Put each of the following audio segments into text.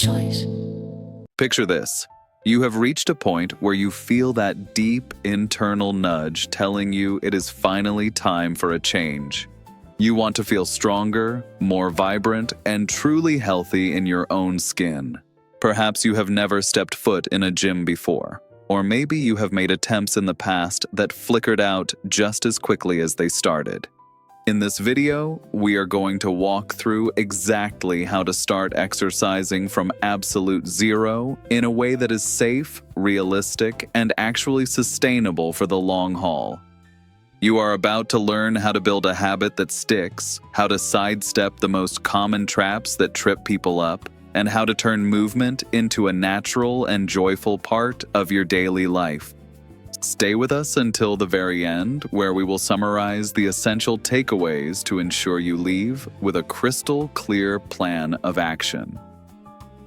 choice. Picture this. You have reached a point where you feel that deep internal nudge telling you it is finally time for a change. You want to feel stronger, more vibrant, and truly healthy in your own skin. Perhaps you have never stepped foot in a gym before, or maybe you have made attempts in the past that flickered out just as quickly as they started. In this video, we are going to walk through exactly how to start exercising from absolute zero in a way that is safe, realistic, and actually sustainable for the long haul. You are about to learn how to build a habit that sticks, how to sidestep the most common traps that trip people up, and how to turn movement into a natural and joyful part of your daily life. Stay with us until the very end, where we will summarize the essential takeaways to ensure you leave with a crystal clear plan of action.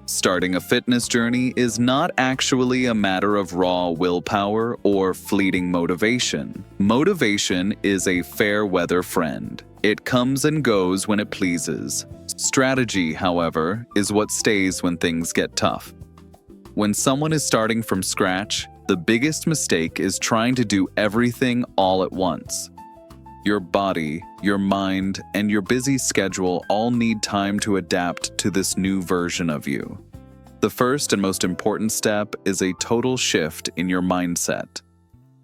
Starting a fitness journey is not actually a matter of raw willpower or fleeting motivation. Motivation is a fair weather friend. It comes and goes when it pleases. Strategy, however, is what stays when things get tough. When someone is starting from scratch, the biggest mistake is trying to do everything all at once. Your body, your mind, and your busy schedule all need time to adapt to this new version of you. The first and most important step is a total shift in your mindset.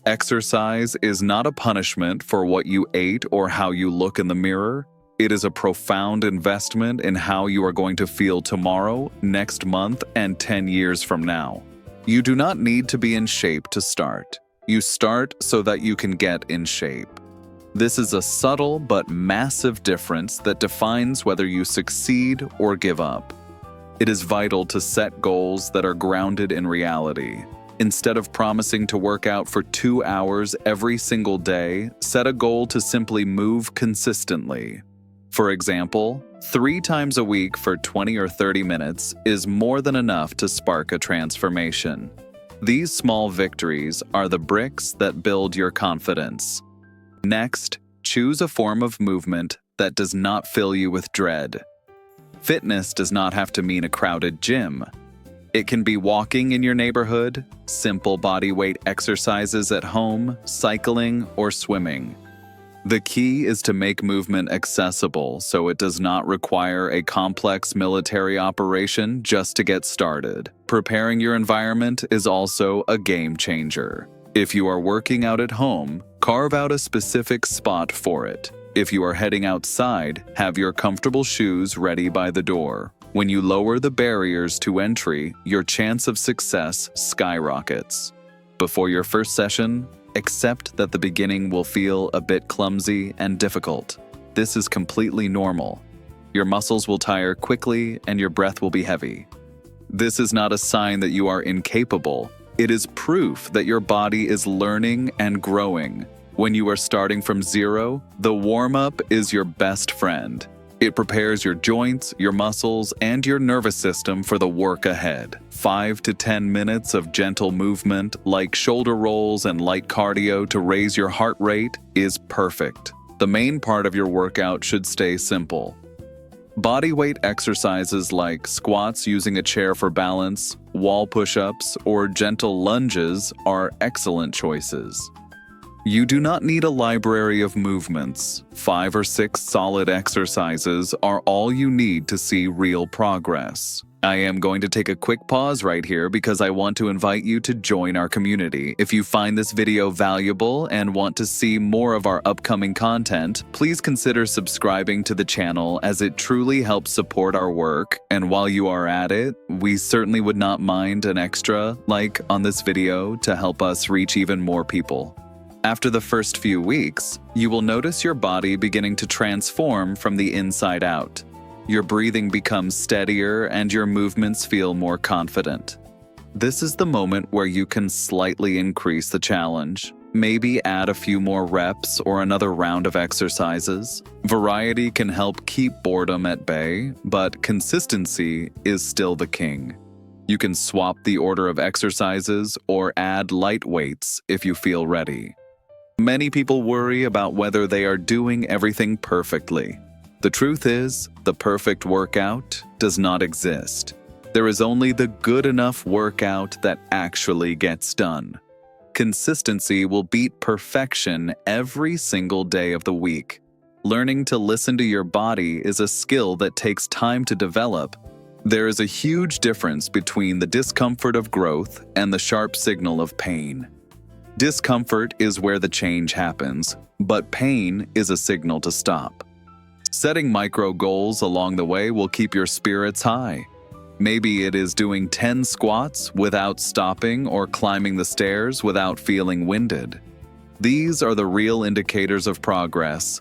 Exercise is not a punishment for what you ate or how you look in the mirror. It is a profound investment in how you are going to feel tomorrow, next month, and 10 years from now. You do not need to be in shape to start. You start so that you can get in shape. This is a subtle but massive difference that defines whether you succeed or give up. It is vital to set goals that are grounded in reality. Instead of promising to work out for 2 hours every single day, set a goal to simply move consistently. For example, 3 times a week for 20 or 30 minutes is more than enough to spark a transformation. These small victories are the bricks that build your confidence. Next, choose a form of movement that does not fill you with dread. Fitness does not have to mean a crowded gym. It can be walking in your neighborhood, simple body weight exercises at home, cycling, or swimming. The key is to make movement accessible so it does not require a complex military operation just to get started. Preparing your environment is also a game changer. If you are working out at home, carve out a specific spot for it. If you are heading outside, have your comfortable shoes ready by the door. When you lower the barriers to entry, your chance of success skyrockets. Before your first session, accept that the beginning will feel a bit clumsy and difficult. This is completely normal. Your muscles will tire quickly and your breath will be heavy. This is not a sign that you are incapable. It is proof that your body is learning and growing. When you are starting from zero, the warm-up is your best friend. It prepares your joints, your muscles, and your nervous system for the work ahead. 5 to 10 minutes of gentle movement, like shoulder rolls and light cardio to raise your heart rate, is perfect. The main part of your workout should stay simple. Bodyweight exercises like squats using a chair for balance, wall push-ups, or gentle lunges are excellent choices. You do not need a library of movements. 5 or 6 solid exercises are all you need to see real progress. I am going to take a quick pause right here because I want to invite you to join our community. If you find this video valuable and want to see more of our upcoming content, please consider subscribing to the channel as it truly helps support our work. And while you are at it, we certainly would not mind an extra like on this video to help us reach even more people. After the first few weeks, you will notice your body beginning to transform from the inside out. Your breathing becomes steadier and your movements feel more confident. This is the moment where you can slightly increase the challenge. Maybe add a few more reps or another round of exercises. Variety can help keep boredom at bay, but consistency is still the king. You can swap the order of exercises or add light weights if you feel ready. Many people worry about whether they are doing everything perfectly. The truth is, the perfect workout does not exist. There is only the good enough workout that actually gets done. Consistency will beat perfection every single day of the week. Learning to listen to your body is a skill that takes time to develop. There is a huge difference between the discomfort of growth and the sharp signal of pain. Discomfort is where the change happens, but pain is a signal to stop. Setting micro goals along the way will keep your spirits high. Maybe it is doing 10 squats without stopping or climbing the stairs without feeling winded. These are the real indicators of progress.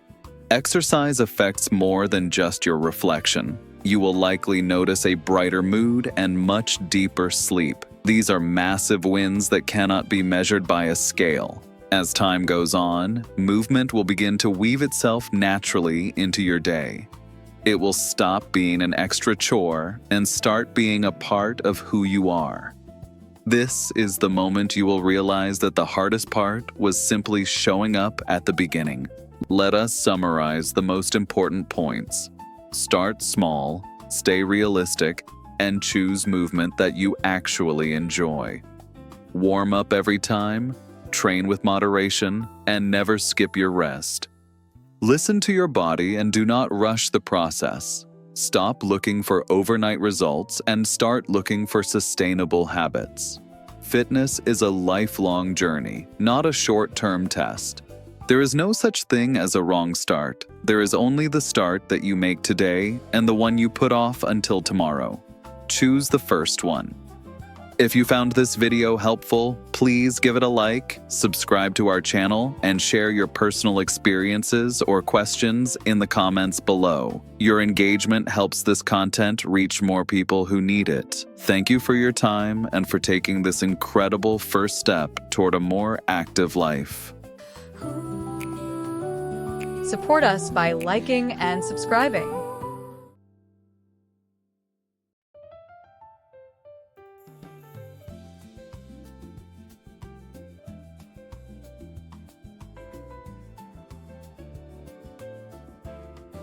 Exercise affects more than just your reflection. You will likely notice a brighter mood and much deeper sleep. These are massive wins that cannot be measured by a scale. As time goes on, movement will begin to weave itself naturally into your day. It will stop being an extra chore and start being a part of who you are. This is the moment you will realize that the hardest part was simply showing up at the beginning. Let us summarize the most important points. Start small, stay realistic, and choose movement that you actually enjoy. Warm up every time, train with moderation, and never skip your rest. Listen to your body and do not rush the process. Stop looking for overnight results and start looking for sustainable habits. Fitness is a lifelong journey, not a short-term test. There is no such thing as a wrong start. There is only the start that you make today and the one you put off until tomorrow. Choose the first one. If you found this video helpful, please give it a like, subscribe to our channel, and share your personal experiences or questions in the comments below. Your engagement helps this content reach more people who need it. Thank you for your time and for taking this incredible first step toward a more active life. Support us by liking and subscribing.